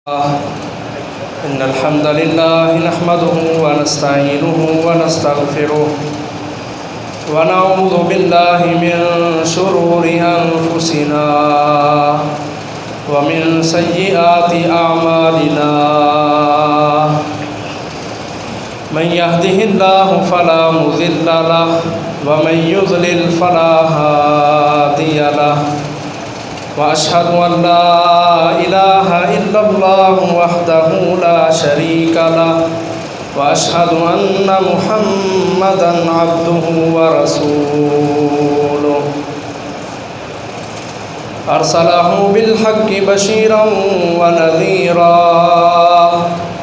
إن الحمد لله نحمده ونستعينه ونستغفره ونعوذ بالله من شرور أنفسنا ومن سيئات أعمالنا من يهده الله فلا مضل له ومن يضلل فلا هادي له وأشهد أن لا إله إلا الله وحده لا شريك له وأشهد أن محمدًا عبده ورسوله أرسله بالحق بشيرًا ونذيرًا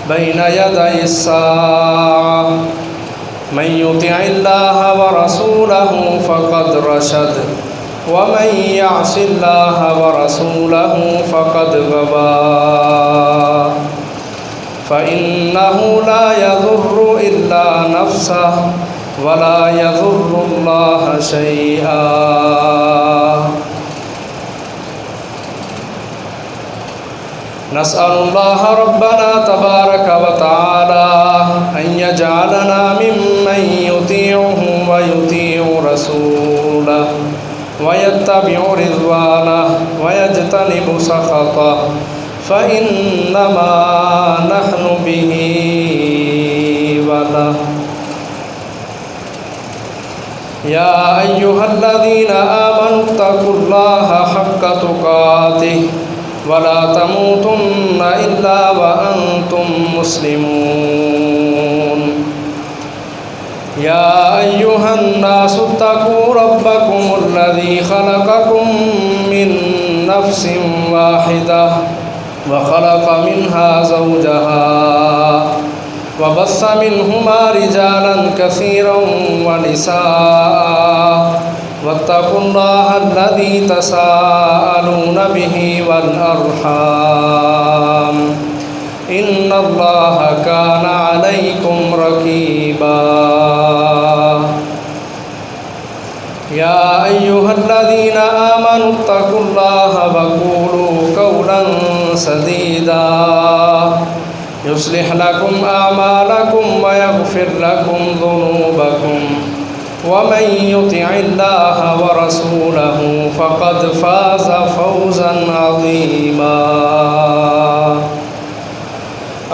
بين يدي الساعة من يطع الله ورسوله فقد رشد ومن يعص الله ورسوله فقد غوى فإنه لا يضر إلا نفسه ولا يضر الله شيئا نسأل الله ربنا تبارك وتعالى أن يجعلنا ممن يطيعه ويطيع رسوله ويتبع رضوانه ويجتنب سخطه فإنما نحن به وله يا أيها الذين آمنوا اتقوا الله حق تقاته ولا تموتن إلا وأنتم مسلمون يا أيها الناس اتقوا ربكم الذي خلقكم من نفس واحدة وخلق منها زوجها وبث منهما رجالا كثيرا ونساء واتقوا الله الذي تساءلون به والأرحام إن الله كان عليكم رقيبا يا أيها الذين آمنوا اتقوا الله وقولوا قولا سديدا يصلح لكم أعمالكم ويغفر لكم ذنوبكم ومن يطع الله ورسوله فقد فاز فوزا عظيما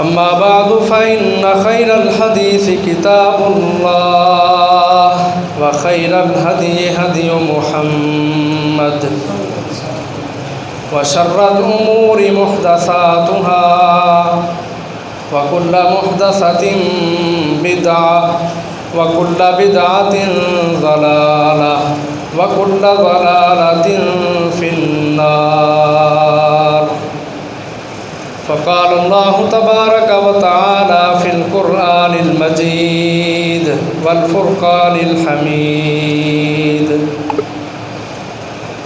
أما بعد فإن خير الحديث كتاب الله وخير الهدي هدي محمد وشر الأمور محدثاتها وكل محدثة بدعة وكل بدعة ضلالة وكل ضلالة في النار فقال الله تبارك وتعالى في القرآن المجيد والفرقان الحميد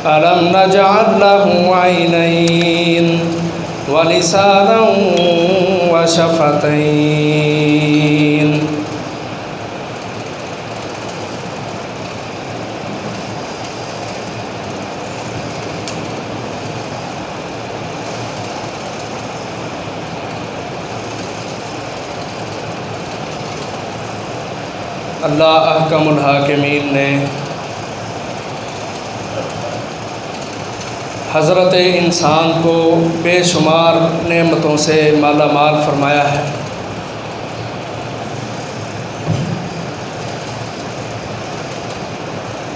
ألم نجعل له عينين ولسانا وشفتين اللہ احکم الحاکمین نے حضرت انسان کو بے شمار نعمتوں سے مالا مال فرمایا ہے۔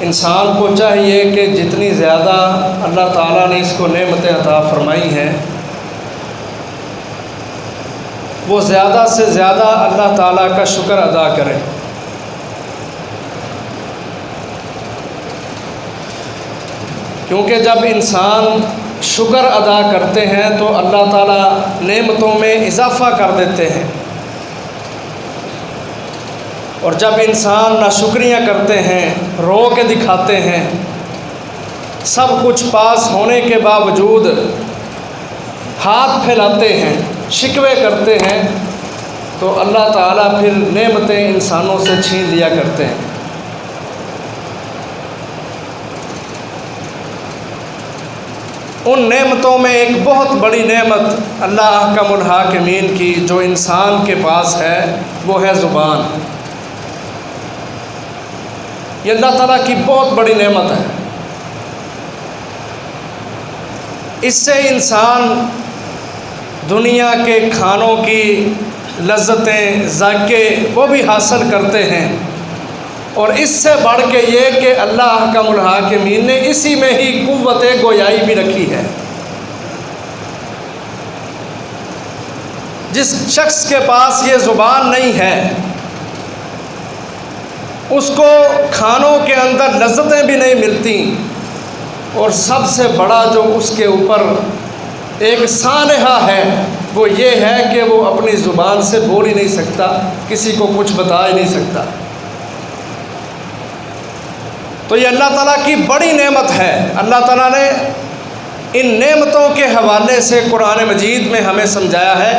انسان کو چاہیے کہ جتنی زیادہ اللہ تعالیٰ نے اس کو نعمتیں عطا فرمائی ہیں وہ زیادہ سے زیادہ اللہ تعالیٰ کا شکر ادا کرے، کیونکہ جب انسان شکر ادا کرتے ہیں تو اللہ تعالیٰ نعمتوں میں اضافہ کر دیتے ہیں، اور جب انسان ناشکریاں کرتے ہیں، رو کے دکھاتے ہیں، سب کچھ پاس ہونے کے باوجود ہاتھ پھیلاتے ہیں، شکوے کرتے ہیں، تو اللہ تعالیٰ پھر نعمتیں انسانوں سے چھین لیا کرتے ہیں۔ ان نعمتوں میں ایک بہت بڑی نعمت اللہ احکم الحاکمین کی جو انسان کے پاس ہے وہ ہے زبان۔ یہ اللہ تعالیٰ کی بہت بڑی نعمت ہے۔ اس سے انسان دنیا کے کھانوں کی لذتیں، ذائقے وہ بھی حاصل کرتے ہیں، اور اس سے بڑھ کے یہ کہ اللہ احکم الحاکمین نے اسی میں ہی قوت گویائی بھی رکھی ہے۔ جس شخص کے پاس یہ زبان نہیں ہے اس کو کھانوں کے اندر لذتیں بھی نہیں ملتی، اور سب سے بڑا جو اس کے اوپر ایک سانحہ ہے وہ یہ ہے کہ وہ اپنی زبان سے بول ہی نہیں سکتا، کسی کو کچھ بتا ہی نہیں سکتا۔ تو یہ اللہ تعالیٰ کی بڑی نعمت ہے۔ اللہ تعالیٰ نے ان نعمتوں کے حوالے سے قرآن مجید میں ہمیں سمجھایا ہے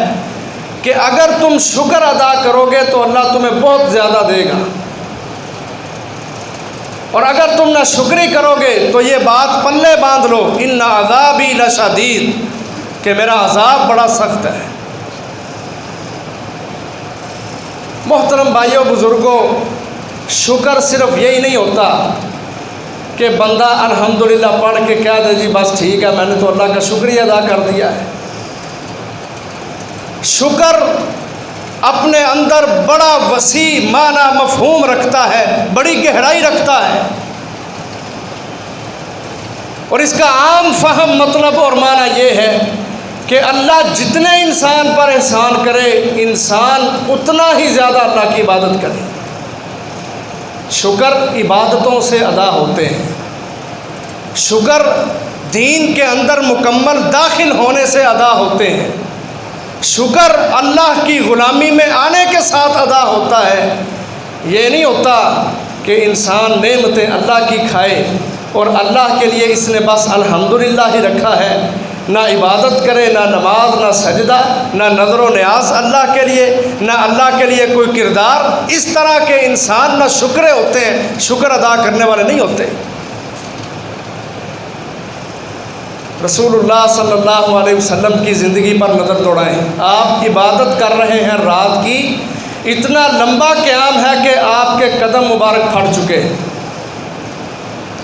کہ اگر تم شکر ادا کرو گے تو اللہ تمہیں بہت زیادہ دے گا، اور اگر تم نہ شکری کرو گے تو یہ بات پلے باندھ لو، ان عذابی لشدید، کہ میرا عذاب بڑا سخت ہے۔ محترم بھائیوں بزرگوں، شکر صرف یہی نہیں ہوتا کہ بندہ الحمدللہ پڑھ کے کہہ دے جی بس ٹھیک ہے میں نے تو اللہ کا شکریہ ادا کر دیا ہے۔ شکر اپنے اندر بڑا وسیع معنی مفہوم رکھتا ہے، بڑی گہرائی رکھتا ہے، اور اس کا عام فہم مطلب اور معنی یہ ہے کہ اللہ جتنے انسان پر احسان کرے انسان اتنا ہی زیادہ اللہ کی عبادت کرے۔ شکر عبادتوں سے ادا ہوتے ہیں، شکر دین کے اندر مکمل داخل ہونے سے ادا ہوتے ہیں، شکر اللہ کی غلامی میں آنے کے ساتھ ادا ہوتا ہے۔ یہ نہیں ہوتا کہ انسان نعمتیں اللہ کی کھائے اور اللہ کے لیے اس نے بس الحمدللہ ہی رکھا ہے، نہ عبادت کرے، نہ نماز، نہ سجدہ، نہ نظر و نیاز اللہ کے لیے، نہ اللہ کے لیے کوئی کردار۔ اس طرح کے انسان نہ شکرے ہوتے ہیں، شکر ادا کرنے والے نہیں ہوتے۔ رسول اللہ صلی اللہ علیہ وسلم کی زندگی پر نظر دوڑائیں، آپ عبادت کر رہے ہیں رات کی، اتنا لمبا قیام ہے کہ آپ کے قدم مبارک پھٹ چکے،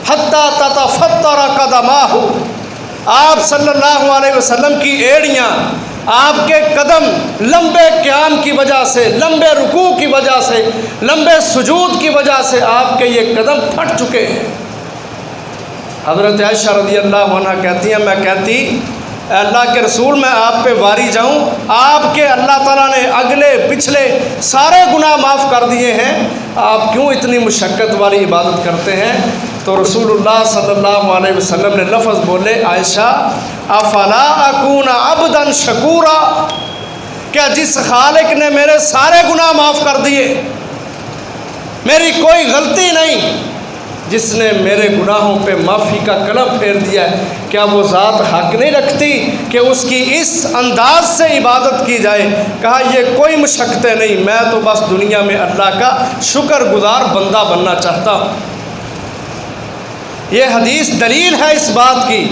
حتی تتفطر قدماہ، آپ صلی اللہ علیہ وسلم کی ایڑیاں، آپ کے قدم لمبے قیام کی وجہ سے، لمبے رکوع کی وجہ سے، لمبے سجود کی وجہ سے آپ کے یہ قدم پھٹ چکے ہیں۔ حضرت عائشہ رضی اللہ عنہ کہتی ہیں، میں کہتی اے اللہ کے رسول میں آپ پہ واری جاؤں، آپ کے اللہ تعالیٰ نے اگلے پچھلے سارے گناہ معاف کر دیے ہیں، آپ کیوں اتنی مشقت والی عبادت کرتے ہیں؟ تو رسول اللہ صلی اللہ علیہ وسلم نے لفظ بولے، عائشہ افلا اکون عبدا شکورا، کیا جس خالق نے میرے سارے گناہ معاف کر دیے، میری کوئی غلطی نہیں، جس نے میرے گناہوں پہ معافی کا قلم پھیر دیا ہے، کیا وہ ذات حق نہیں رکھتی کہ اس کی اس انداز سے عبادت کی جائے؟ کہا یہ کوئی مشقتیں نہیں، میں تو بس دنیا میں اللہ کا شکر گزار بندہ بننا چاہتا ہوں۔ یہ حدیث دلیل ہے اس بات کی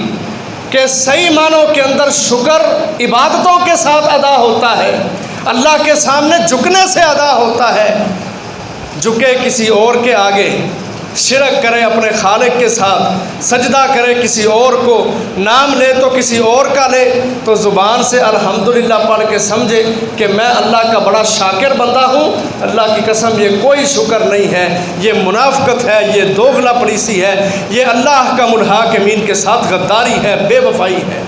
کہ صحیح معنوں کے اندر شکر عبادتوں کے ساتھ ادا ہوتا ہے، اللہ کے سامنے جھکنے سے ادا ہوتا ہے۔ جھکے کسی اور کے آگے، شرک کرے اپنے خالق کے ساتھ، سجدہ کرے کسی اور کو، نام لے تو کسی اور کا لے، تو زبان سے الحمدللہ پڑھ کے سمجھے کہ میں اللہ کا بڑا شاکر بندہ ہوں، اللہ کی قسم یہ کوئی شکر نہیں ہے، یہ منافقت ہے، یہ دوغلا پڑیسی ہے، یہ اللہ کا الحاکمین کے ساتھ غداری ہے، بے وفائی ہے۔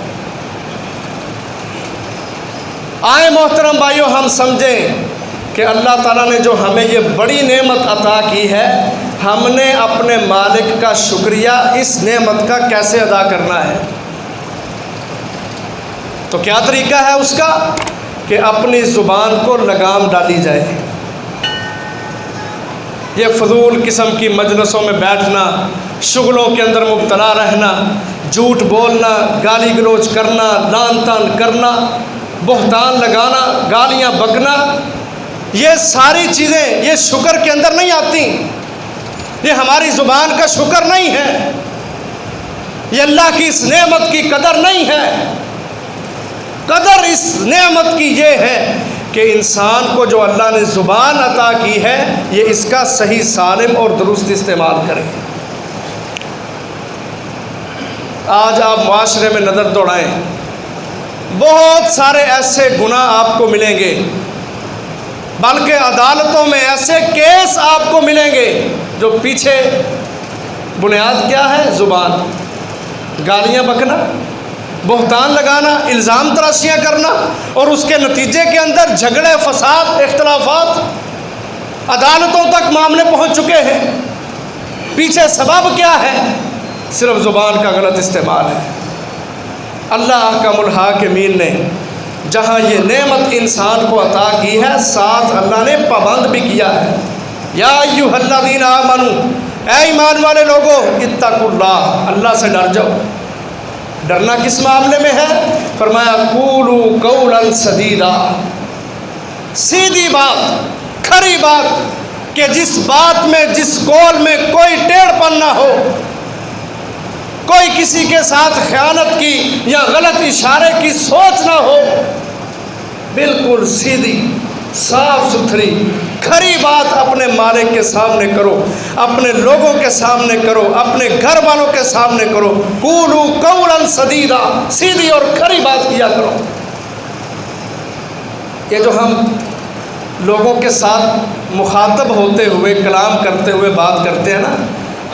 آئے محترم بھائیوں، ہم سمجھیں کہ اللہ تعالیٰ نے جو ہمیں یہ بڑی نعمت عطا کی ہے، ہم نے اپنے مالک کا شکریہ اس نعمت کا کیسے ادا کرنا ہے؟ تو کیا طریقہ ہے اس کا؟ کہ اپنی زبان کو لگام ڈالی جائے۔ یہ فضول قسم کی مجلسوں میں بیٹھنا، شغلوں کے اندر مبتلا رہنا، جھوٹ بولنا، گالی گلوچ کرنا، لعن طعن کرنا، بہتان لگانا، گالیاں بکنا، یہ ساری چیزیں یہ شکر کے اندر نہیں آتی، یہ ہماری زبان کا شکر نہیں ہے۔ یہ اللہ کی اس نعمت کی قدر نہیں ہے. قدر اس نعمت کی یہ ہے کہ انسان کو جو اللہ نے زبان عطا کی ہے یہ اس کا صحیح سالم اور درست استعمال کرے. آج آپ معاشرے میں نظر دوڑائیں، بہت سارے ایسے گناہ آپ کو ملیں گے، بلکہ عدالتوں میں ایسے کیس آپ کو ملیں گے جو پیچھے بنیاد کیا ہے؟ زبان. گالیاں بکنا، بہتان لگانا، الزام تراشیاں کرنا، اور اس کے نتیجے کے اندر جھگڑے، فساد، اختلافات، عدالتوں تک معاملے پہنچ چکے ہیں. پیچھے سبب کیا ہے؟ صرف زبان کا غلط استعمال ہے. اللہ احکم الحاکمین نے جہاں یہ نعمت انسان کو عطا کی ہے، ساتھ اللہ نے پابند بھی کیا ہے. یا ایھا الذین آمنوا، اے ایمان والے لوگو، اتقوا اللہ، اللہ سے ڈر جاؤ. ڈرنا کس معاملے میں ہے؟ فرمایا قولوا قولا سدیدا، سیدھی بات، کھری بات، کہ جس بات میں، جس قول میں کوئی ٹیڑھ پن نہ ہو، کوئی کسی کے ساتھ خیانت کی یا غلط اشارے کی سوچ نہ ہو. بالکل سیدھی، صاف ستھری، کھری بات اپنے مالک کے سامنے کرو، اپنے لوگوں کے سامنے کرو، اپنے گھر والوں کے سامنے کرو. قولوا قولا سدیدا، سیدھی اور کھری بات کیا کرو. یہ جو ہم لوگوں کے ساتھ مخاطب ہوتے ہوئے، کلام کرتے ہوئے بات کرتے ہیں نا،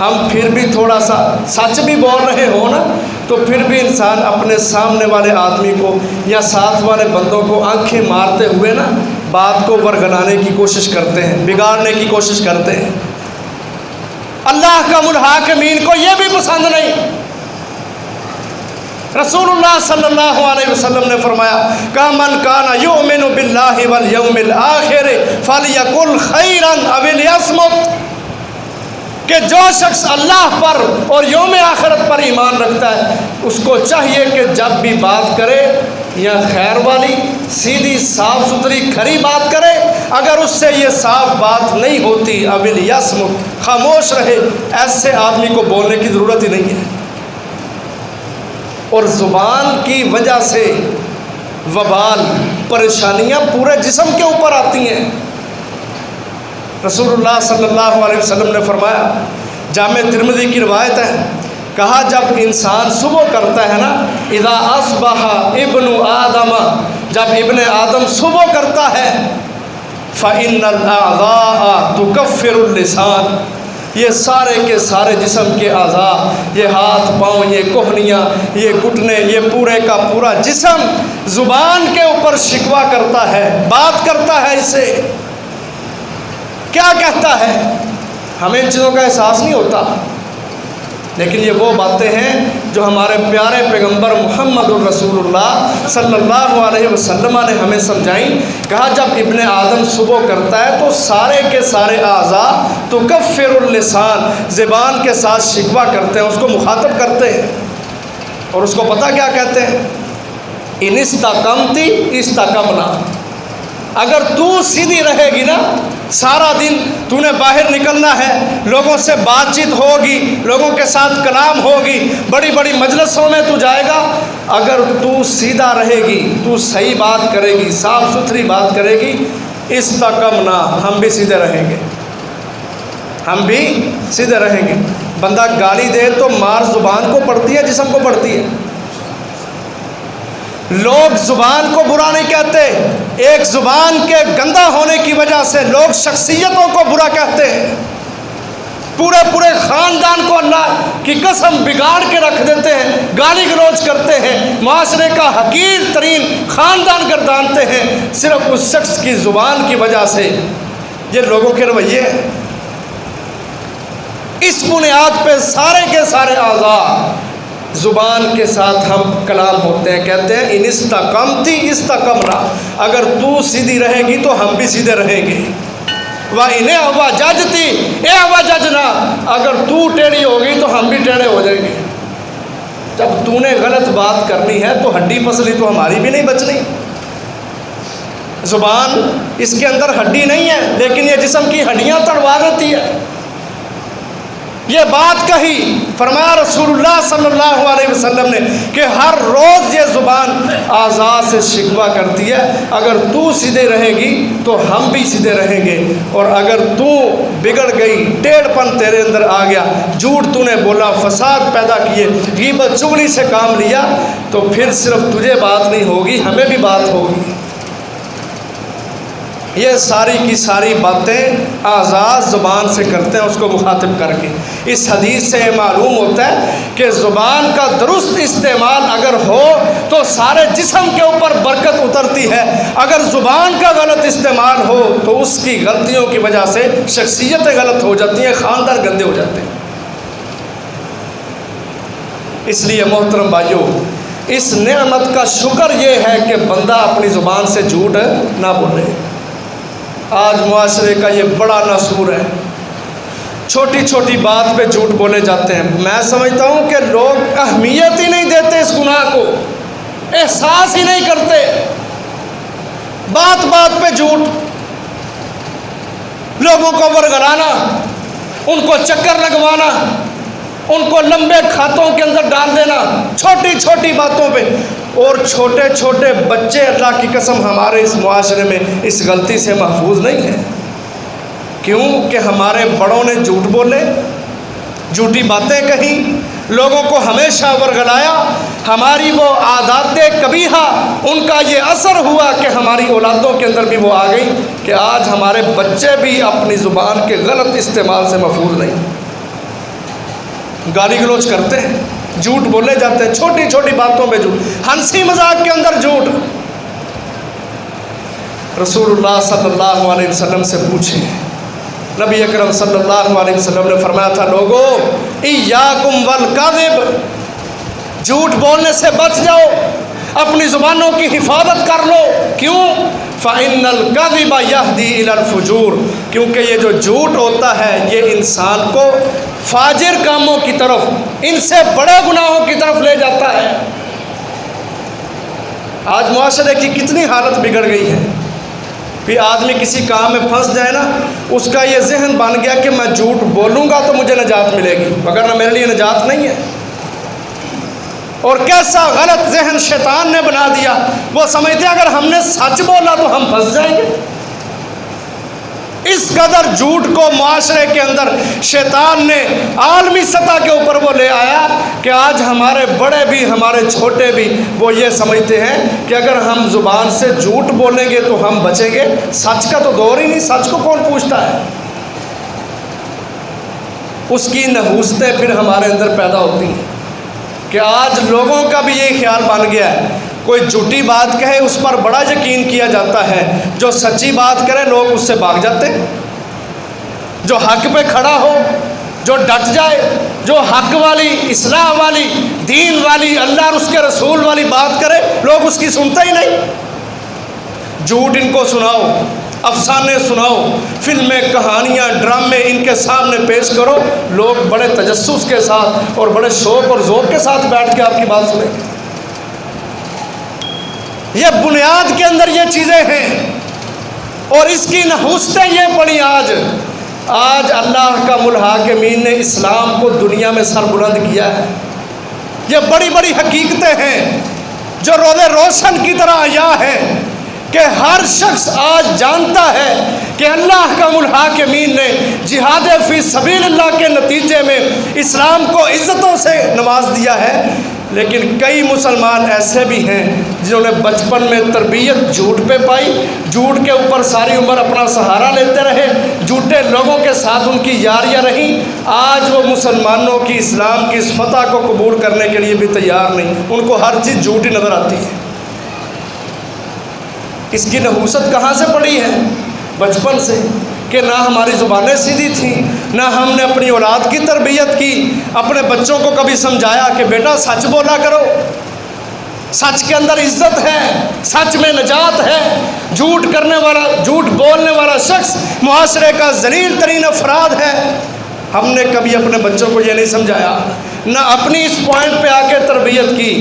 ہم پھر بھی تھوڑا سا سچ بھی بول رہے ہو نا، تو پھر بھی انسان اپنے سامنے والے آدمی کو یا ساتھ والے بندوں کو آنکھیں مارتے ہوئے نا بات کو ورگلانے کی کوشش کرتے ہیں، بگاڑنے کی کوشش کرتے ہیں. اللہ کا الحاکمین کو یہ بھی پسند نہیں. رسول اللہ صلی اللہ علیہ وسلم نے فرمایا کہ من کان یؤمن باللہ والیوم الآخر فلیقل خیرا او لیصمت، کہ جو شخص اللہ پر اور یوم آخرت پر ایمان رکھتا ہے اس کو چاہیے کہ جب بھی بات کرے یا خیر والی، سیدھی، صاف ستھری، کھری بات کرے. اگر اس سے یہ صاف بات نہیں ہوتی، او لیصمت، خاموش رہے. ایسے آدمی کو بولنے کی ضرورت ہی نہیں ہے. اور زبان کی وجہ سے وبال، پریشانیاں پورے جسم کے اوپر آتی ہیں. رسول اللہ صلی اللہ علیہ وسلم نے فرمایا، جامع ترمذی کی روایت ہے، کہا جب انسان صبح کرتا ہے نا، اذا اصبح ابن آدم، جب ابن آدم صبح کرتا ہے، فإن الأعضاء تكفر اللسان، یہ سارے کے سارے جسم کے اعضاء، یہ ہاتھ پاؤں، یہ کوہنیاں، یہ گھٹنے، یہ پورے کا پورا جسم زبان کے اوپر شکوہ کرتا ہے، بات کرتا ہے. اسے کیا کہتا ہے؟ ہمیں ان چیزوں کا احساس نہیں ہوتا، لیکن یہ وہ باتیں ہیں جو ہمارے پیارے پیغمبر محمد الرسول اللہ صلی اللہ علیہ وسلم نے ہمیں سمجھائیں. کہا جب ابن آدم صبح کرتا ہے تو سارے کے سارے اعضاء تکفر اللسان، زبان کے ساتھ شکوہ کرتے ہیں، اس کو مخاطب کرتے ہیں. اور اس کو پتہ کیا کہتے ہیں؟ ان استقمتی استقمنا، اگر تو سیدھی رہے گی نا، سارا دن تو نے باہر نکلنا ہے، لوگوں سے بات چیت ہوگی، لوگوں کے ساتھ کلام ہوگی، بڑی بڑی مجلسوں میں تو جائے گا، اگر تو سیدھا رہے گی، تو صحیح بات کرے گی، صاف ستھری بات کرے گی، استقمنا، ہم بھی سیدھے رہیں گے، ہم بھی سیدھے رہیں گے. بندہ گالی دے تو مار زبان کو پڑتی ہے، جسم کو پڑتی ہے. لوگ زبان کو برا نہیں کہتے، ایک زبان کے گندا ہونے کی وجہ سے لوگ شخصیتوں کو برا کہتے ہیں. پورے پورے خاندان کو اللہ کی قسم بگاڑ کے رکھ دیتے ہیں، گالی گلوچ کرتے ہیں، معاشرے کا حقیر ترین خاندان گردانتے ہیں، صرف اس شخص کی زبان کی وجہ سے. یہ لوگوں کے رویے ہیں. اس بنیاد پہ سارے کے سارے اعضاء زبان کے ساتھ ہم کلام ہوتے ہیں. کہتے ہیں ان استقمتی استقمنا، اگر تو سیدھی رہے گی تو ہم بھی سیدھے رہیں گے. وَإِنْ اعْوَجَجْتِ اعْوَجَجْنَا، اگر تو ٹیڑھی ہوگی تو ہم بھی ٹیڑھے ہو جائیں گے. جب تو نے غلط بات کرنی ہے تو ہڈی پسلی تو ہماری بھی نہیں بچنی. زبان اس کے اندر ہڈی نہیں ہے، لیکن یہ جسم کی ہڈیاں تڑوا دیتی ہے. یہ بات کہی، فرمایا رسول اللہ صلی اللہ علیہ وسلم نے کہ ہر روز یہ زبان اعضاء سے شکوہ کرتی ہے، اگر تو سیدھے رہے گی تو ہم بھی سیدھے رہیں گے، اور اگر تو بگڑ گئی، ٹیڑھ پن تیرے اندر آ گیا، جھوٹ تو نے بولا، فساد پیدا کیے، غیبت چغلی سے کام لیا، تو پھر صرف تجھے بات نہیں ہوگی، ہمیں بھی بات ہوگی۔ یہ ساری کی ساری باتیں اعضاء زبان سے کرتے ہیں اس کو مخاطب کر کے۔ اس حدیث سے یہ معلوم ہوتا ہے کہ زبان کا درست استعمال اگر ہو تو سارے جسم کے اوپر برکت اترتی ہے، اگر زبان کا غلط استعمال ہو تو اس کی غلطیوں کی وجہ سے شخصیتیں غلط ہو جاتی ہیں، خاندان گندے ہو جاتے ہیں۔ اس لیے محترم بھائیوں، اس نعمت کا شکر یہ ہے کہ بندہ اپنی زبان سے جھوٹ نہ بولے۔ آج معاشرے کا یہ بڑا ناسور ہے، چھوٹی چھوٹی بات پہ جھوٹ بولے جاتے ہیں۔ میں سمجھتا ہوں کہ لوگ اہمیت ہی نہیں دیتے اس گناہ کو، احساس ہی نہیں کرتے، بات بات پہ جھوٹ، لوگوں کو ورگلانا، ان کو چکر لگوانا، ان کو لمبے کھاتوں کے اندر ڈال دینا چھوٹی چھوٹی باتوں پہ۔ اور چھوٹے چھوٹے بچے اللہ کی قسم ہمارے اس معاشرے میں اس غلطی سے محفوظ نہیں ہیں۔ کیوں کہ ہمارے بڑوں نے جھوٹ بولے، جھوٹی باتیں کہیں، لوگوں کو ہمیشہ ورگلایا، ہماری وہ عادات قبیحہ ان کا یہ اثر ہوا کہ ہماری اولادوں کے اندر بھی وہ آ گئی کہ آج ہمارے بچے بھی اپنی زبان کے غلط استعمال سے محفوظ نہیں، گالی گلوچ کرتے ہیں، جھوٹ بولے جاتے ہیں، چھوٹی چھوٹی باتوں پہ جھوٹ، ہنسی مذاق کے اندر جھوٹ۔ رسول اللہ صلی اللہ علیہ وسلم سے پوچھیں، نبی اکرم صلی اللہ علیہ وسلم نے فرمایا تھا، لوگو ایاکم والکذب، جھوٹ بولنے سے بچ جاؤ، اپنی زبانوں کی حفاظت کر لو۔ کیوں؟ فَإِنَّ الْكَذِبَ يَهْدِي إِلَى الْفُجُورِ، کیونکہ یہ جو جھوٹ ہوتا ہے یہ انسان کو فاجر کاموں کی طرف، ان سے بڑے گناہوں کی طرف لے جاتا ہے۔ آج معاشرے کی کتنی حالت بگڑ گئی ہے، پھر آدمی کسی کام میں پھنس جائے نا، اس کا یہ ذہن بن گیا کہ میں جھوٹ بولوں گا تو مجھے نجات ملے گی، وگرنہ میرے لیے نجات نہیں ہے۔ اور کیسا غلط ذہن شیطان نے بنا دیا، وہ سمجھتے ہیں اگر ہم نے سچ بولا تو ہم پھنس جائیں گے۔ اس قدر جھوٹ کو معاشرے کے اندر شیطان نے عالمی سطح کے اوپر وہ لے آیا کہ آج ہمارے بڑے بھی ہمارے چھوٹے بھی وہ یہ سمجھتے ہیں کہ اگر ہم زبان سے جھوٹ بولیں گے تو ہم بچیں گے، سچ کا تو دور ہی نہیں، سچ کو کون پوچھتا ہے۔ اس کی نحوستیں پھر ہمارے اندر پیدا ہوتی ہیں کہ آج لوگوں کا بھی یہ خیال بن گیا ہے، کوئی جھوٹی بات کہے اس پر بڑا یقین کیا جاتا ہے، جو سچی بات کرے لوگ اس سے بھاگ جاتے ہیں، جو حق پہ کھڑا ہو، جو ڈٹ جائے، جو حق والی، اصلاح والی، دین والی، اللہ اور اس کے رسول والی بات کرے لوگ اس کی سنتے ہی نہیں۔ جھوٹ ان کو سناؤ، افسانے سناؤ، فلمیں، کہانیاں، ڈرامے ان کے سامنے پیش کرو، لوگ بڑے تجسس کے ساتھ اور بڑے شوق اور ذوق کے ساتھ بیٹھ کے آپ کی بات سنیں گے۔ یہ بنیاد کے اندر یہ چیزیں ہیں اور اس کی نحوستیں یہ پڑی۔ آج اللہ کا ملحاکمین نے اسلام کو دنیا میں سر بلند کیا ہے۔ یہ بڑی بڑی حقیقتیں ہیں جو روز روشن کی طرح عیاں ہیں کہ ہر شخص آج جانتا ہے کہ اللہ کا ملحاکمین نے جہاد فی سبیل اللہ کے نتیجے میں اسلام کو عزتوں سے نواز دیا ہے، لیکن کئی مسلمان ایسے بھی ہیں جنہوں نے بچپن میں تربیت جھوٹ پہ پائی، جھوٹ کے اوپر ساری عمر اپنا سہارا لیتے رہے، جھوٹے لوگوں کے ساتھ ان کی یاریاں رہیں، آج وہ مسلمانوں کی اسلام کی اس فتح کو قبول کرنے کے لیے بھی تیار نہیں، ان کو ہر چیز جھوٹی نظر آتی ہے۔ اس کی نحوست کہاں سے پڑی ہے؟ بچپن سے، کہ نہ ہماری زبانیں سیدھی تھیں، نہ ہم نے اپنی اولاد کی تربیت کی، اپنے بچوں کو کبھی سمجھایا کہ بیٹا سچ بولا کرو، سچ کے اندر عزت ہے، سچ میں نجات ہے۔ جھوٹ کرنے والا، جھوٹ بولنے والا شخص معاشرے کا ذلیل ترین افراد ہے۔ ہم نے کبھی اپنے بچوں کو یہ نہیں سمجھایا، نہ اپنی اس پوائنٹ پہ آ کے تربیت کی،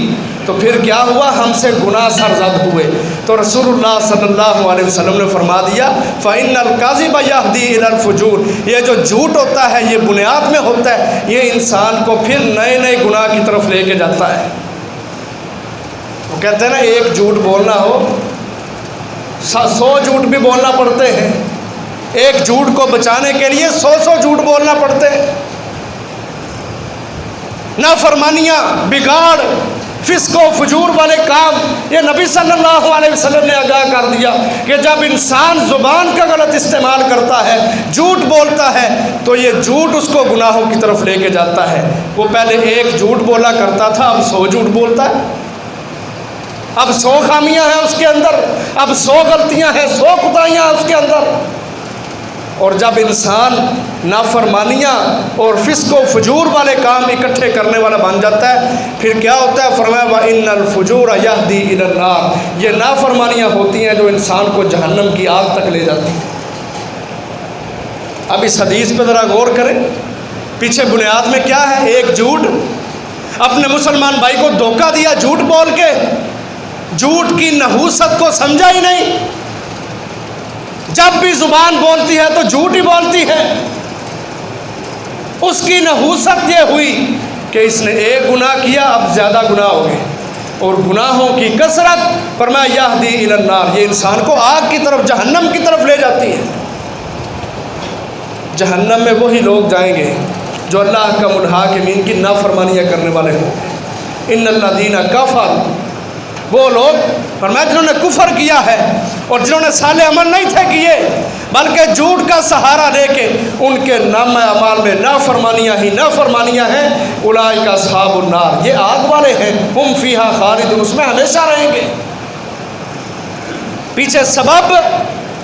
تو پھر کیا ہوا؟ ہم سے گناہ سرزد ہوئے۔ تو رسول اللہ صلی اللہ علیہ وسلم نے فرما دیا فَإِنَّ الْكَذِبَ يَهْدِي إِلَى الْفُجُورِ، یہ جو جھوٹ ہوتا ہے یہ بنیاد میں ہوتا ہے، یہ انسان کو پھر نئے نئے گناہ کی طرف لے کے جاتا ہے۔ وہ کہتے ہیں نا ایک جھوٹ بولنا ہو 100 جھوٹ بھی بولنا پڑتے ہیں، ایک جھوٹ کو بچانے کے لیے 100 جھوٹ بولنا پڑتے ہیں۔ نافرمانیاں، بگاڑ، فسق و فجور والے کام، یہ نبی صلی اللہ علیہ وسلم نے آگاہ کر دیا کہ جب انسان زبان کا غلط استعمال کرتا ہے، جھوٹ بولتا ہے، تو یہ جھوٹ اس کو گناہوں کی طرف لے کے جاتا ہے۔ وہ پہلے ایک جھوٹ بولا کرتا تھا، اب 100 جھوٹ بولتا ہے، اب 100 خامیاں ہیں اس کے اندر، اب 100 غلطیاں ہیں، 100 کوتاہیاں ہیں اس کے اندر۔ اور جب انسان نافرمانیاں اور فسق و فجور والے کام اکٹھے کرنے والا بن جاتا ہے، پھر کیا ہوتا ہے؟ فرمایا وَإِنَّ الْفُجُورَ يَهْدِي إِلَى النَّارِ، یہ نافرمانیاں ہوتی ہیں جو انسان کو جہنم کی آگ تک لے جاتی ہیں۔ اب اس حدیث پہ ذرا غور کریں، پیچھے بنیاد میں کیا ہے؟ ایک جھوٹ، اپنے مسلمان بھائی کو دھوکہ دیا جھوٹ بول کے، جھوٹ کی نحوست کو سمجھا ہی نہیں، جب بھی زبان بولتی ہے تو جھوٹ ہی بولتی ہے۔ اس کی نحوست یہ ہوئی کہ اس نے ایک گناہ کیا، اب زیادہ گناہ ہو گئے، اور گناہوں کی کثرت فرمایا یہدی الی النار، یہ انسان کو آگ کی طرف، جہنم کی طرف لے جاتی ہے۔ جہنم میں وہی لوگ جائیں گے جو اللہ کا منحاکمین کی نافرمانیاں کرنے والے ہوں۔ ان الذین کفروا، وہ لوگ فرمایا جنہوں نے کفر کیا ہے اور جنہوں نے صالح عمل نہیں تھے کیے بلکہ جھوٹ کا سہارا لے کے ان کے نامہ اعمال میں نافرمانیاں ہی نافرمانیاں ہیں، اولئک اصحاب النار، یہ آگ والے ہیں، ہم فیہا خالدون، اس میں ہمیشہ رہیں گے۔ پیچھے سبب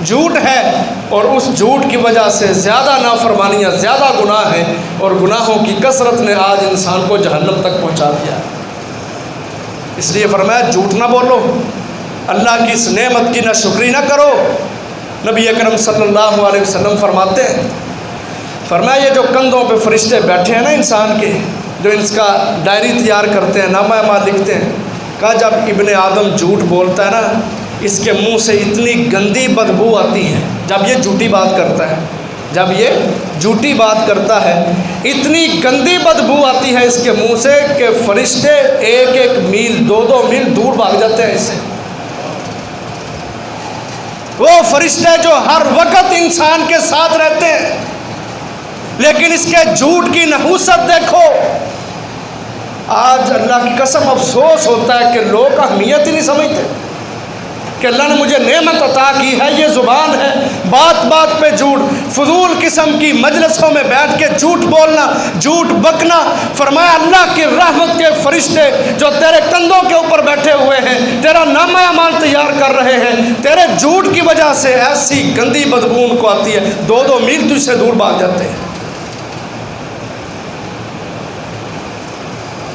جھوٹ ہے، اور اس جھوٹ کی وجہ سے زیادہ نافرمانیاں، زیادہ گناہ ہیں، اور گناہوں کی کثرت نے آج انسان کو جہنم تک پہنچا دیا۔ اس لیے فرمایا جھوٹ نہ بولو، اللہ کی اس نعمت کی نہ شکری نہ کرو۔ نبی اکرم صلی اللہ علیہ وسلم فرماتے ہیں، فرمایا یہ جو کندھوں پہ فرشتے بیٹھے ہیں نا انسان کے، جو اس کا ڈائری تیار کرتے ہیں، نامہ اعمال لکھتے ہیں، کہا جب ابن آدم جھوٹ بولتا ہے نا، اس کے منہ سے اتنی گندی بدبو آتی ہے، جب یہ جھوٹی بات کرتا ہے، جب یہ جھوٹی بات کرتا ہے، اتنی گندی بدبو آتی ہے اس کے منہ سے کہ فرشتے 1 میل 2 میل دور بھاگ جاتے ہیں اس سے۔ وہ فرشتے جو ہر وقت انسان کے ساتھ رہتے ہیں، لیکن اس کے جھوٹ کی نحوست دیکھو۔ آج اللہ کی قسم افسوس ہوتا ہے کہ لوگ اہمیت ہی نہیں سمجھتے کہ اللہ نے مجھے نعمت عطا کی ہے، یہ زبان ہے، بات بات پہ جھوٹ، فضول قسم کی مجلسوں میں بیٹھ کے جھوٹ بولنا، جھوٹ بکنا۔ فرمایا اللہ کی رحمت کے فرشتے جو تیرے کندھوں کے اوپر بیٹھے ہوئے ہیں، تیرا نامہ اعمال تیار کر رہے ہیں، تیرے جھوٹ کی وجہ سے ایسی گندی بدبو ان کو آتی ہے، 2 میل تجھ سے دور بھاگ جاتے ہیں۔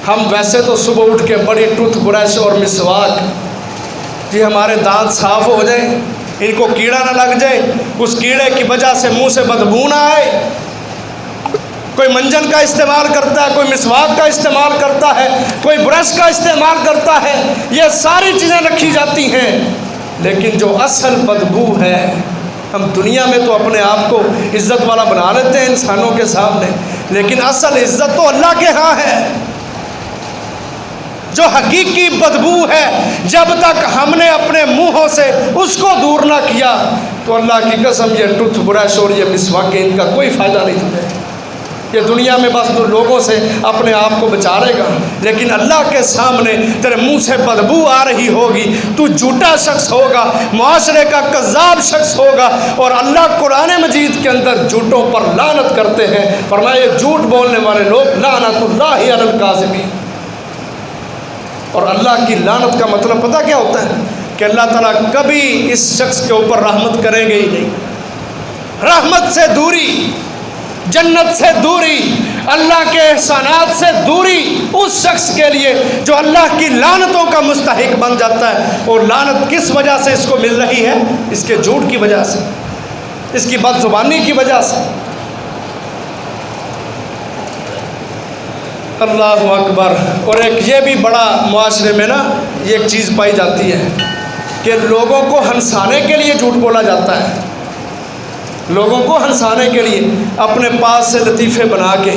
ہم ویسے تو صبح اٹھ کے بڑی ٹوتھ برش اور مسواک، جی ہمارے دانت صاف ہو جائیں، ان کو کیڑا نہ لگ جائے، اس کیڑے کی وجہ سے منہ سے بدبو نہ آئے۔ کوئی منجن کا استعمال کرتا ہے، کوئی مسواک کا استعمال کرتا ہے، کوئی برش کا استعمال کرتا ہے، یہ ساری چیزیں رکھی جاتی ہیں، لیکن جو اصل بدبو ہے، ہم دنیا میں تو اپنے آپ کو عزت والا بنا لیتے ہیں انسانوں کے سامنے، لیکن اصل عزت تو اللہ کے ہاں ہے۔ جو حقیقی بدبو ہے، جب تک ہم نے اپنے منہوں سے اس کو دور نہ کیا تو اللہ کی قسم یہ ٹوتھ برش اور یہ مسواک ان کا کوئی فائدہ نہیں تمہیں۔ یہ دنیا میں بس تو لوگوں سے اپنے آپ کو بچا رہے گا، لیکن اللہ کے سامنے تیرے منہ سے بدبو آ رہی ہوگی، تو جھوٹا شخص ہوگا، معاشرے کا کذاب شخص ہوگا، اور اللہ قرآن مجید کے اندر جھوٹوں پر لعنت کرتے ہیں۔ فرمایا یہ جھوٹ بولنے والے لوگ لعنت اللہ علی الکاذبین، اور اللہ کی لعنت کا مطلب پتہ کیا ہوتا ہے؟ کہ اللہ تعالیٰ کبھی اس شخص کے اوپر رحمت کریں گے ہی نہیں۔ رحمت سے دوری، جنت سے دوری، اللہ کے احسانات سے دوری اس شخص کے لیے جو اللہ کی لعنتوں کا مستحق بن جاتا ہے۔ اور لعنت کس وجہ سے اس کو مل رہی ہے؟ اس کے جھوٹ کی وجہ سے، اس کی بد زبانی کی وجہ سے۔ اللہ اکبر۔ اور ایک یہ بھی بڑا معاشرے میں نا یہ ایک چیز پائی جاتی ہے کہ لوگوں کو ہنسانے کے لیے جھوٹ بولا جاتا ہے، لوگوں کو ہنسانے کے لیے اپنے پاس سے لطیفے بنا کے،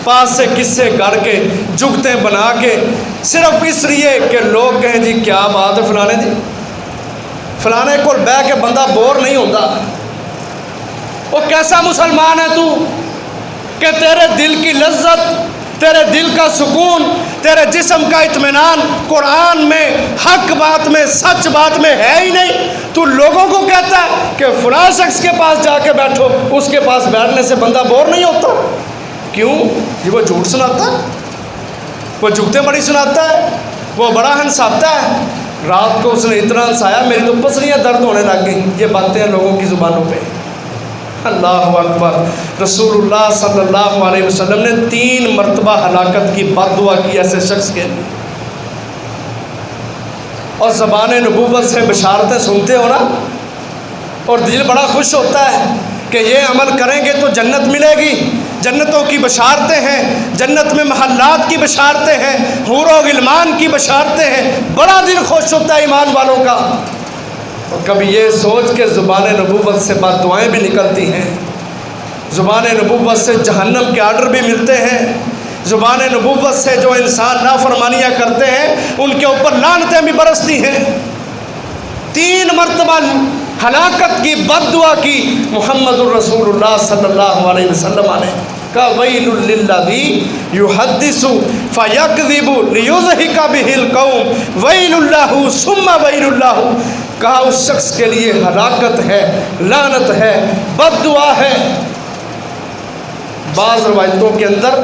پاس سے قصے گڑھ کے، جگتیں بنا کے، صرف اس لیے کہ لوگ کہیں جی کیا بات ہے فلانے جی، فلانے کو بہ کے بندہ بور نہیں ہوتا۔ وہ کیسا مسلمان ہے تو کہ تیرے دل کی لذت، تیرے دل کا سکون، تیرے جسم کا اطمینان قرآن میں، حق بات میں، سچ بات میں ہے ہی نہیں، تو لوگوں کو کہتا ہے کہ فلاں شخص کے پاس جا کے بیٹھو، اس کے پاس بیٹھنے سے بندہ بور نہیں ہوتا۔ کیوں؟ یہ وہ جھوٹ سناتا ہے، وہ جھوٹیں بڑی سناتا ہے، وہ بڑا ہنساتا ہے۔ رات کو اس نے اتنا ہنسایا میری تو پسلیاں درد ہونے لگ گئیں۔ یہ باتیں ہیں لوگوں کی زبانوں پہ۔ اللہ اکبر۔ رسول اللہ صلی اللہ علیہ وسلم نے 3 مرتبہ ہلاکت کی بد دعا کی ایسے شخص کے لیے، اور زبان نبوت سے بشارتیں سنتے ہو نا، اور دل بڑا خوش ہوتا ہے کہ یہ عمل کریں گے تو جنت ملے گی، جنتوں کی بشارتیں ہیں، جنت میں محلات کی بشارتیں ہیں، حور و غلمان کی بشارتیں ہیں، بڑا دل خوش ہوتا ہے ایمان والوں کا۔ اور کبھی یہ سوچ کے زبان نبوت سے بد دعائیں بھی نکلتی ہیں، زبان نبوت سے جہنم کے آرڈر بھی ملتے ہیں، زبان نبوت سے جو انسان نافرمانیاں کرتے ہیں ان کے اوپر لعنتیں بھی برستی ہیں۔ 3 مرتبہ ہلاکت کی بد دعا کی محمد الرسول اللہ صلی اللہ علیہ وسلم نے کہا ویل للذی یحدث فیکذب لیضحک بہ القوم ویل لہ ثم ویل لہ۔ کہا اس شخص کے لیے ہلاکت ہے، لعنت ہے، بد دعا ہے۔ بعض روایتوں کے اندر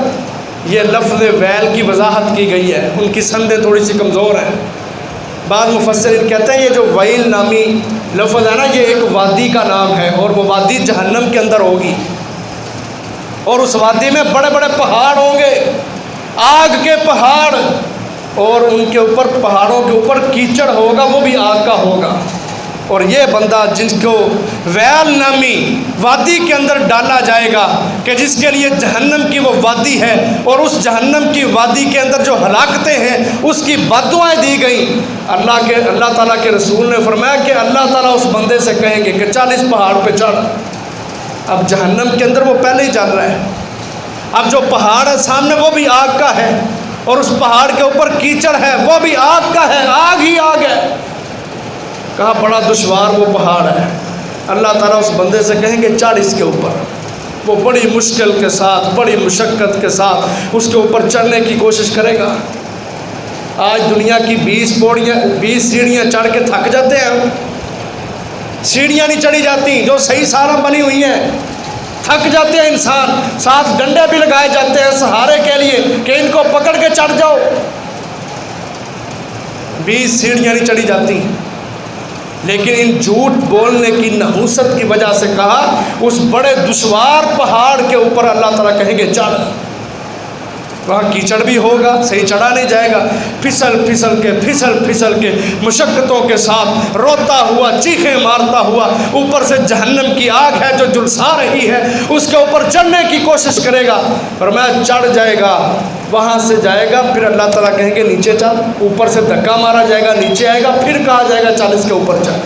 یہ لفظ ویل کی وضاحت کی گئی ہے، ان کی سندیں تھوڑی سی کمزور ہیں۔ بعض مفسرین کہتے ہیں یہ جو ویل نامی لفظ ہے نا یہ ایک وادی کا نام ہے، اور وہ وادی جہنم کے اندر ہوگی، اور اس وادی میں بڑے بڑے پہاڑ ہوں گے، آگ کے پہاڑ، اور ان کے اوپر پہاڑوں کے اوپر کیچڑ ہوگا، وہ بھی آگ کا ہوگا۔ اور یہ بندہ جن کو ویل نامی وادی کے اندر ڈالا جائے گا کہ جس کے لیے جہنم کی وہ وادی ہے، اور اس جہنم کی وادی کے اندر جو ہلاکتیں ہیں اس کی بد دعائیں دی گئیں۔ اللہ تعالیٰ کے رسول نے فرمایا کہ اللہ تعالیٰ اس بندے سے کہیں گے کہ 40 پہاڑ پہ چڑھ۔ اب جہنم کے اندر وہ پہلے ہی چل رہا ہے، اب جو پہاڑ ہے سامنے وہ بھی آگ کا ہے، اور اس پہاڑ کے اوپر کیچڑ ہے وہ بھی آگ کا ہے، آگ ہی آگ ہے۔ کہا بڑا دشوار وہ پہاڑ ہے۔ اللہ تعالیٰ اس بندے سے کہیں گے 40 کے اوپر، وہ بڑی مشکل کے ساتھ، بڑی مشقت کے ساتھ اس کے اوپر چڑھنے کی کوشش کرے گا۔ آج دنیا کی 20 سیڑھیاں چڑھ کے تھک جاتے ہیں ہم، سیڑھیاں نہیں چڑھی جاتی جو صحیح سارا بنی ہوئی ہیں، تھک جاتے ہیں انسان، ساتھ ڈنڈے بھی لگائے جاتے ہیں سہارے کے لیے کہ ان کو پکڑ کے چڑھ جاؤ۔ 20 سیڑھیاں نہیں چڑھی جاتی، لیکن ان جھوٹ بولنے کی نحوست کی وجہ سے کہا اس بڑے دشوار پہاڑ کے اوپر اللہ تعالیٰ کہیں گے چڑھ۔ وہاں کیچڑ بھی ہوگا، صحیح چڑھا نہیں جائے گا، پھسل کے مشقتوں کے ساتھ روتا ہوا، چیخیں مارتا ہوا، اوپر سے جہنم کی آگ ہے جو جلسا رہی ہے، اس کے اوپر چڑھنے کی کوشش کرے گا، فرمایا چڑھ جائے گا، وہاں سے جائے گا، پھر اللہ تعالیٰ کہیں گے نیچے چل، اوپر سے دھکا مارا جائے گا، نیچے آئے گا، پھر کہا جائے گا 40 کے اوپر چل۔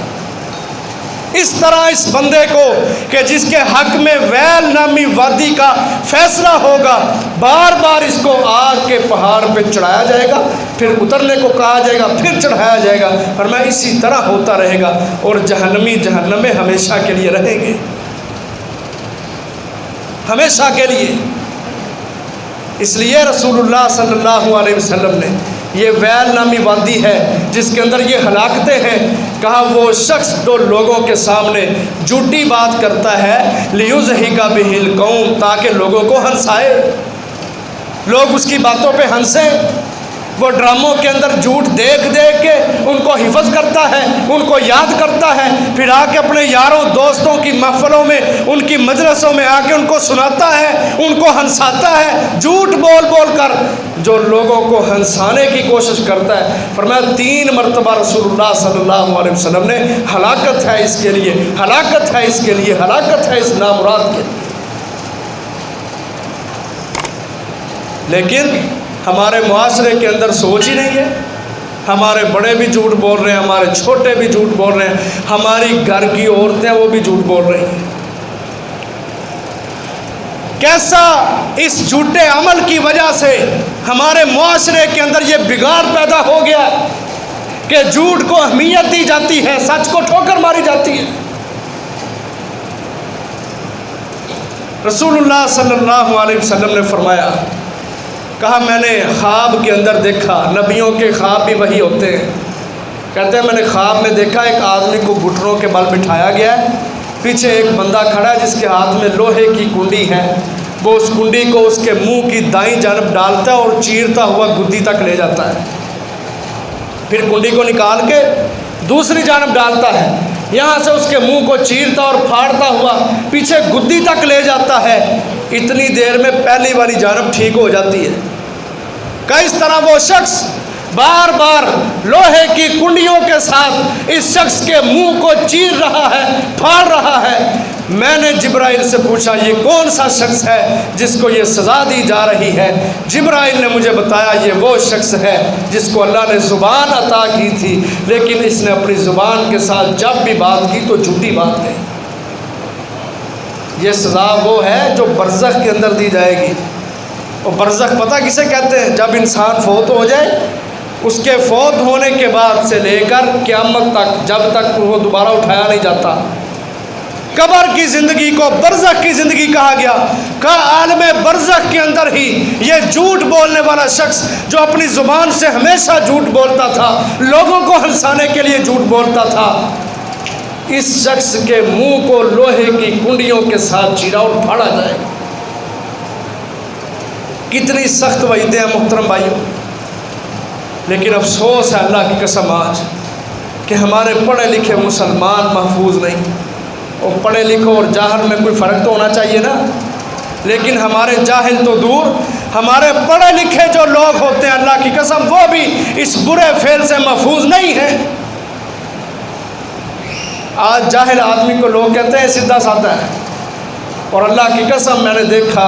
اس طرح اس بندے کو کہ جس کے حق میں ویل نامی وادی کا فیصلہ ہوگا، بار بار اس کو آگ کے پہاڑ پہ چڑھایا جائے گا، پھر اترنے کو کہا جائے گا، پھر چڑھایا جائے گا، اور میں اسی طرح ہوتا رہے گا، اور جہنمی جہنم میں ہمیشہ کے لیے رہیں گے، ہمیشہ کے لیے۔ اس لیے رسول اللہ صلی اللہ علیہ وسلم نے یہ ویل نامی وادی ہے جس کے اندر یہ ہلاکتیں ہیں، کہا وہ شخص جو لوگوں کے سامنے جھوٹی بات کرتا ہے لیضحک بہ القوم، تاکہ لوگوں کو ہنسائے، لوگ اس کی باتوں پہ ہنسیں۔ وہ ڈراموں کے اندر جھوٹ دیکھ دیکھ کے ان کو حفظ کرتا ہے، ان کو یاد کرتا ہے، پھر آ کے اپنے یاروں دوستوں کی محفلوں میں، ان کی مجلسوں میں آ کے ان کو سناتا ہے، ان کو ہنساتا ہے، جھوٹ بول بول کر جو لوگوں کو ہنسانے کی کوشش کرتا ہے۔ فرمایا 3 مرتبہ رسول اللہ صلی اللہ علیہ وسلم نے ہلاکت ہے اس کے لیے، ہلاکت ہے اس کے لیے، ہلاکت ہے اس نامراد کے لیے۔ لیکن ہمارے معاشرے کے اندر سوچ ہی نہیں ہے. ہمارے بڑے بھی جھوٹ بول رہے ہیں، ہمارے چھوٹے بھی جھوٹ بول رہے ہیں، ہماری گھر کی عورتیں وہ بھی جھوٹ بول رہی ہیں. کیسا اس جھوٹے عمل کی وجہ سے ہمارے معاشرے کے اندر یہ بگاڑ پیدا ہو گیا کہ جھوٹ کو اہمیت دی جاتی ہے، سچ کو ٹھوکر ماری جاتی ہے. رسول اللہ صلی اللہ علیہ وسلم نے فرمایا، کہا میں نے خواب کے اندر دیکھا، نبیوں کے خواب بھی وہی ہوتے ہیں. کہتے ہیں میں نے خواب میں دیکھا ایک آدمی کو گھٹنوں کے بل بٹھایا گیا ہے، پیچھے ایک بندہ کھڑا ہے جس کے ہاتھ میں لوہے کی کنڈی ہے. وہ اس کنڈی کو اس کے منہ کی دائیں جانب ڈالتا ہے اور چیرتا ہوا گدی تک لے جاتا ہے. پھر کنڈی کو نکال کے دوسری جانب ڈالتا ہے، یہاں سے اس کے منہ کو چیرتا اور پھاڑتا ہوا پیچھے گدی تک لے جاتا ہے. اتنی دیر میں پہلی والی جانب ٹھیک ہو جاتی ہے. کہ اس طرح وہ شخص بار بار لوہے کی کنڈیوں کے ساتھ اس شخص کے منہ کو چیر رہا ہے، پھاڑ رہا ہے. میں نے جبرائیل سے پوچھا یہ کون سا شخص ہے جس کو یہ سزا دی جا رہی ہے؟ جبرائیل نے مجھے بتایا یہ وہ شخص ہے جس کو اللہ نے زبان عطا کی تھی، لیکن اس نے اپنی زبان کے ساتھ جب بھی بات کی تو جھوٹی بات کہی. یہ سزا وہ ہے جو برزخ کے اندر دی جائے گی. اور برزخ پتہ کسے کہتے ہیں؟ جب انسان فوت ہو جائے، اس کے فوت ہونے کے بعد سے لے کر قیامت تک، جب تک وہ دوبارہ اٹھایا نہیں جاتا. قبر کی زندگی کو برزخ کی زندگی کہا گیا. کہا عالم برزخ کے اندر ہی یہ جھوٹ بولنے والا شخص جو اپنی زبان سے ہمیشہ جھوٹ بولتا تھا، لوگوں کو ہنسانے کے لیے جھوٹ بولتا تھا، اس شخص کے منہ کو لوہے کی کنڈیوں کے ساتھ چیرا اور پھاڑا جائے گا. کتنی سخت وعیدیں ہیں محترم بھائیوں. لیکن افسوس ہے اللہ کی قسم آج کہ ہمارے پڑھے لکھے مسلمان محفوظ نہیں. اور پڑھے لکھے اور جاہل میں کوئی فرق تو ہونا چاہیے نا. لیکن ہمارے جاہل تو دور، ہمارے پڑھے لکھے جو لوگ ہوتے ہیں اللہ کی قسم وہ بھی اس برے فعل سے محفوظ نہیں ہیں. آج جاہل آدمی کو لوگ کہتے ہیں سیدھا سادہ ہے، اور اللہ کی قسم میں نے دیکھا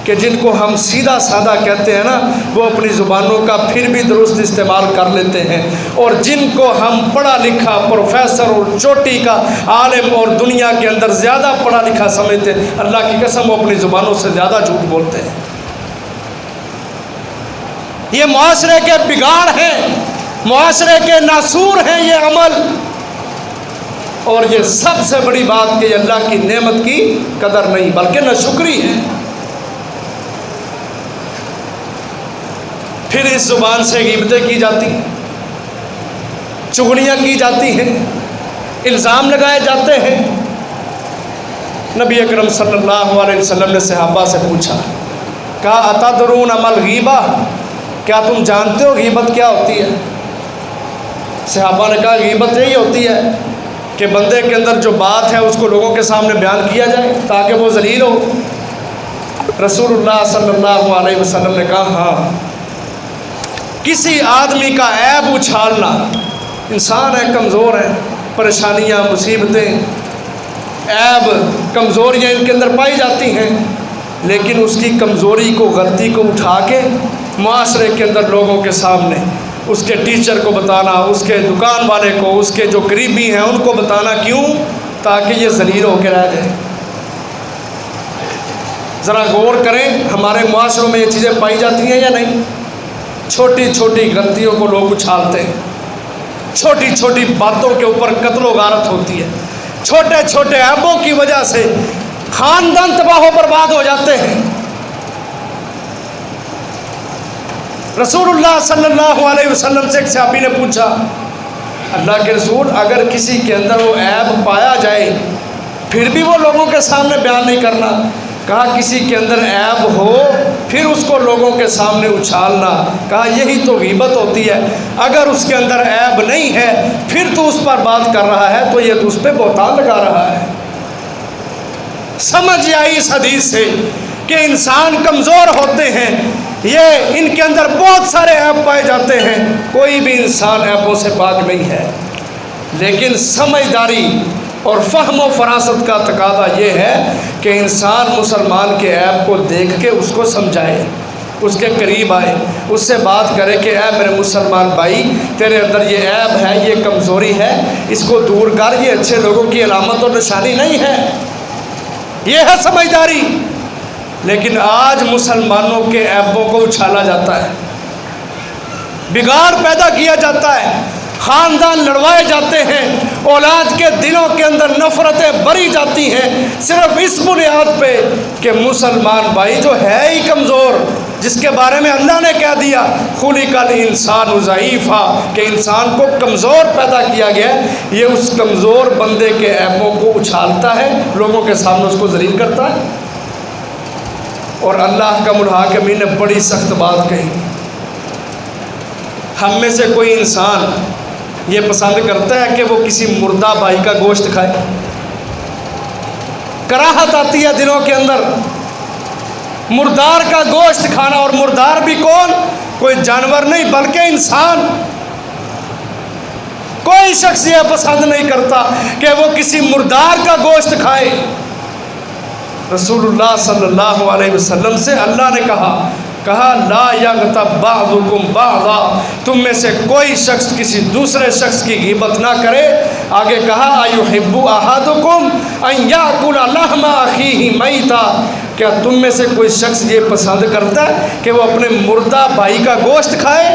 کہ جن کو ہم سیدھا سادہ کہتے ہیں نا، وہ اپنی زبانوں کا پھر بھی درست استعمال کر لیتے ہیں. اور جن کو ہم پڑھا لکھا پروفیسر اور چوٹی کا عالم اور دنیا کے اندر زیادہ پڑھا لکھا سمجھتے ہیں، اللہ کی قسم وہ اپنی زبانوں سے زیادہ جھوٹ بولتے ہیں. یہ معاشرے کے بگاڑ ہیں، معاشرے کے ناسور ہیں یہ عمل. اور یہ سب سے بڑی بات کہ اللہ کی نعمت کی قدر نہیں بلکہ ناشکری ہے. پھر اس زبان سے غیبتیں کی جاتی ہیں، چغلیاں کی جاتی ہیں، الزام لگائے جاتے ہیں. نبی اکرم صلی اللہ علیہ وسلم نے صحابہ سے پوچھا، کہا اتدرون ما الغیبہ، کیا تم جانتے ہو غیبت کیا ہوتی ہے؟ صحابہ نے کہا غیبت یہی ہوتی ہے کہ بندے کے اندر جو بات ہے اس کو لوگوں کے سامنے بیان کیا جائے تاکہ وہ ذلیل ہو. رسول اللہ صلی اللہ علیہ وسلم نے کہا ہاں، کسی آدمی کا عیب اچھالنا، انسان ہے کمزور ہے، پریشانیاں مصیبتیں عیب کمزوریاں ان کے اندر پائی جاتی ہیں، لیکن اس کی کمزوری کو غلطی کو اٹھا کے معاشرے کے اندر لوگوں کے سامنے اس کے ٹیچر کو بتانا، اس کے دکان والے کو، اس کے جو قریبی ہیں ان کو بتانا. کیوں؟ تاکہ یہ ذلیل ہو کے رہ جائے. ذرا غور کریں ہمارے معاشروں میں یہ چیزیں پائی جاتی ہیں یا نہیں؟ چھوٹی چھوٹی غلطیوں کو لوگ اچھالتے ہیں، چھوٹی چھوٹی باتوں کے اوپر قتل و غارت ہوتی ہے، چھوٹے چھوٹے عیبوں کی وجہ سے خاندان تباہ و برباد ہو جاتے ہیں. رسول اللہ صلی اللہ علیہ وسلم سے ایک صحابی نے پوچھا، اللہ کے رسول اگر کسی کے اندر وہ عیب پایا جائے پھر بھی وہ لوگوں کے سامنے بیان نہیں کرنا؟ کہا کسی کے اندر عیب ہو پھر اس کو لوگوں کے سامنے اچھالنا، کہا یہی تو غیبت ہوتی ہے. اگر اس کے اندر عیب نہیں ہے پھر تو اس پر بات کر رہا ہے تو یہ تو اس پہ بہتان لگا رہا ہے. سمجھ آئی اس حدیث سے کہ انسان کمزور ہوتے ہیں، یہ ان کے اندر بہت سارے عیب پائے جاتے ہیں، کوئی بھی انسان عیبوں سے پاک نہیں ہے. لیکن سمجھداری اور فہم و فراست کا تقاضا یہ ہے کہ انسان مسلمان کے عیب کو دیکھ کے اس کو سمجھائے، اس کے قریب آئے، اس سے بات کرے کہ اے میرے مسلمان بھائی، تیرے اندر یہ عیب ہے، یہ کمزوری ہے، اس کو دور کر، یہ اچھے لوگوں کی علامت اور نشانی نہیں ہے، یہ ہے سمجھداری۔ لیکن آج مسلمانوں کے عیبوں کو اچھالا جاتا ہے، بگاڑ پیدا کیا جاتا ہے، خاندان لڑوائے جاتے ہیں، اولاد کے دلوں کے اندر نفرتیں بری جاتی ہیں، صرف اس بنیاد پہ کہ مسلمان بھائی جو ہے ہی کمزور، جس کے بارے میں اللہ نے کہہ دیا خلق الانسان ضعیفا، کہ انسان کو کمزور پیدا کیا گیا ہے، یہ اس کمزور بندے کے عیبوں کو اچھالتا ہے، لوگوں کے سامنے اس کو ذلیل کرتا ہے۔ اور اللہ کا الحاکمین نے بڑی سخت بات کہی، ہم میں سے کوئی انسان یہ پسند کرتا ہے کہ وہ کسی مردہ بھائی کا گوشت کھائے؟ کراہت آتی ہے دلوں کے اندر مردار کا گوشت کھانا، اور مردار بھی کون؟ کوئی جانور نہیں بلکہ انسان۔ کوئی شخص یہ پسند نہیں کرتا کہ وہ کسی مردار کا گوشت کھائے۔ رسول اللہ صلی اللہ علیہ وسلم سے اللہ نے کہا لا یغتب بعضکم بعضا، تم میں سے کوئی شخص کسی دوسرے شخص کی غیبت نہ کرے۔ آگے کہا ایحب احدکم ان یاکل لحم اخیہ میتا، کیا تم میں سے کوئی شخص یہ پسند کرتا ہے کہ وہ اپنے مردہ بھائی کا گوشت کھائے؟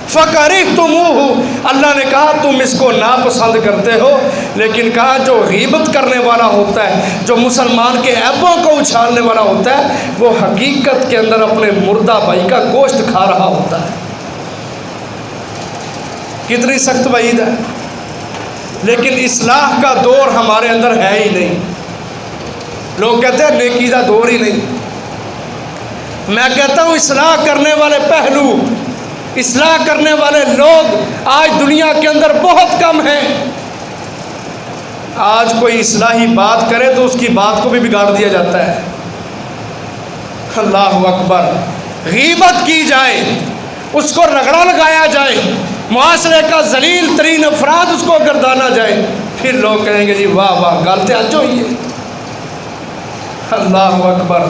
فَكَرِهْتُمُوهُ، اللہ نے کہا تم اس کو ناپسند کرتے ہو، لیکن کہا جو غیبت کرنے والا ہوتا ہے، جو مسلمان کے عیبوں کو اچھالنے والا ہوتا ہے، وہ حقیقت کے اندر اپنے مردہ بھائی کا گوشت کھا رہا ہوتا ہے۔ کتنی سخت وعید ہے، لیکن اصلاح کا دور ہمارے اندر ہے ہی نہیں۔ لوگ کہتے ہیں نیکی کا دور ہی نہیں، میں کہتا ہوں اصلاح کرنے والے پہلو، اصلاح کرنے والے لوگ آج دنیا کے اندر بہت کم ہیں۔ آج کوئی اصلاحی بات کرے تو اس کی بات کو بھی بگاڑ دیا جاتا ہے۔ اللہ اکبر، غیبت کی جائے، اس کو رگڑا لگایا جائے، معاشرے کا ذلیل ترین افراد اس کو گردانا جائے، پھر لوگ کہیں گے جی واہ واہ غلطی آج ہوئی ہے۔ اللہ اکبر،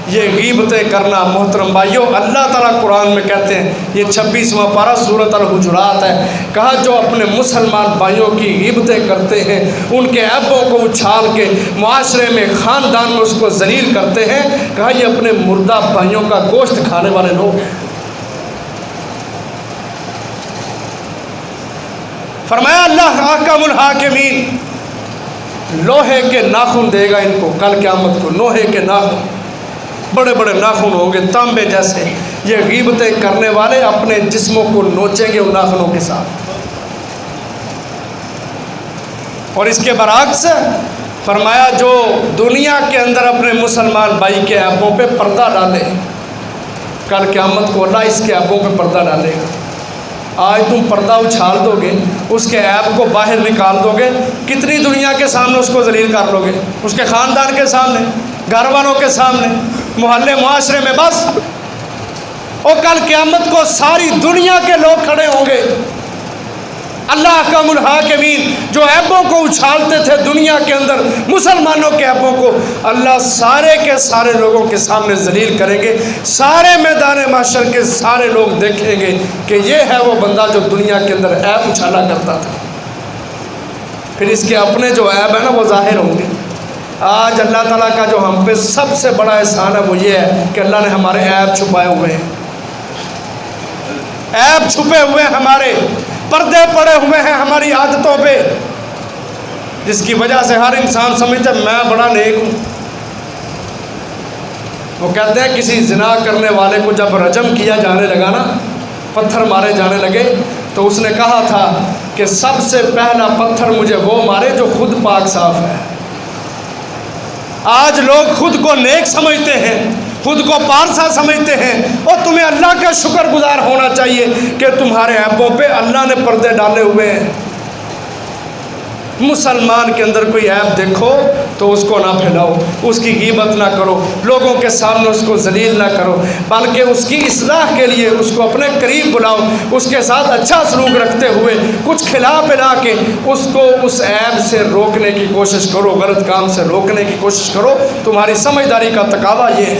یہ غیبتیں کرنا محترم بھائیوں، اللہ تعالیٰ قرآن میں کہتے ہیں، یہ 26واں پارہ سورۃ الحجرات ہے، کہا جو اپنے مسلمان بھائیوں کی غیبتیں کرتے ہیں، ان کے عیبوں کو اچھال کے معاشرے میں خاندان میں اس کو ذلیل کرتے ہیں، کہا یہ اپنے مردہ بھائیوں کا گوشت کھانے والے لوگ ہیں۔ فرمایا اللہ احکم الحاکمین، لوہے کے ناخن دے گا ان کو کل قیامت کو، لوہے کے ناخن، بڑے بڑے ناخن ہوں گے تانبے جیسے۔ یہ غیبتیں کرنے والے اپنے جسموں کو نوچیں گے ان ناخنوں کے ساتھ۔ اور اس کے برعکس فرمایا جو دنیا کے اندر اپنے مسلمان بھائی کے عیبوں پہ پردہ ڈالے، کل قیامت کو اللہ اس کے عیبوں پہ پردہ ڈالے گا۔ آج تم پردہ اچھال دو گے، اس کے عیب کو باہر نکال دو گے، کتنی دنیا کے سامنے اس کو ذلیل کر لو گے، اس کے خاندان کے سامنے، گھر والوں کے سامنے، محلے معاشرے میں، بس اور کل قیامت کو ساری دنیا کے لوگ کھڑے ہوں گے۔ اللہ احکم الحاکمین جو عیبوں کو اچھالتے تھے دنیا کے اندر، مسلمانوں کے عیبوں کو اللہ سارے کے سارے لوگوں کے سامنے ذلیل کریں گے۔ سارے میدان محشر کے سارے لوگ دیکھیں گے کہ یہ ہے وہ بندہ جو دنیا کے اندر عیب اچھالا کرتا تھا۔ پھر اس کے اپنے جو عیب ہے نا وہ ظاہر ہوں گے۔ آج اللہ تعالیٰ کا جو ہم پہ سب سے بڑا احسان ہے وہ یہ ہے کہ اللہ نے ہمارے عیب چھپائے ہوئے ہیں، عیب چھپے ہوئے ہیں، ہمارے پردے پڑے ہوئے ہیں ہماری عادتوں پہ، جس کی وجہ سے ہر انسان سمجھتا ہے میں بڑا نیک ہوں۔ وہ کہتے ہیں کسی زنا کرنے والے کو جب رجم کیا جانے لگا نا، پتھر مارے جانے لگے، تو اس نے کہا تھا کہ سب سے پہلا پتھر مجھے وہ مارے جو خود پاک صاف ہے۔ آج لوگ خود کو نیک سمجھتے ہیں، خود کو پارسا سمجھتے ہیں، اور تمہیں اللہ کا شکر گزار ہونا چاہیے کہ تمہارے عیبوں پہ اللہ نے پردے ڈالے ہوئے ہیں۔ مسلمان کے اندر کوئی عیب دیکھو تو اس کو نہ پھیلاؤ، اس کی غیبت نہ کرو، لوگوں کے سامنے اس کو ذلیل نہ کرو، بلکہ اس کی اصلاح کے لیے اس کو اپنے قریب بلاؤ، اس کے ساتھ اچھا سلوک رکھتے ہوئے کچھ کھلا پلا کے اس کو اس عیب سے روکنے کی کوشش کرو، غلط کام سے روکنے کی کوشش کرو۔ تمہاری سمجھداری کا تقاضا یہ ہے۔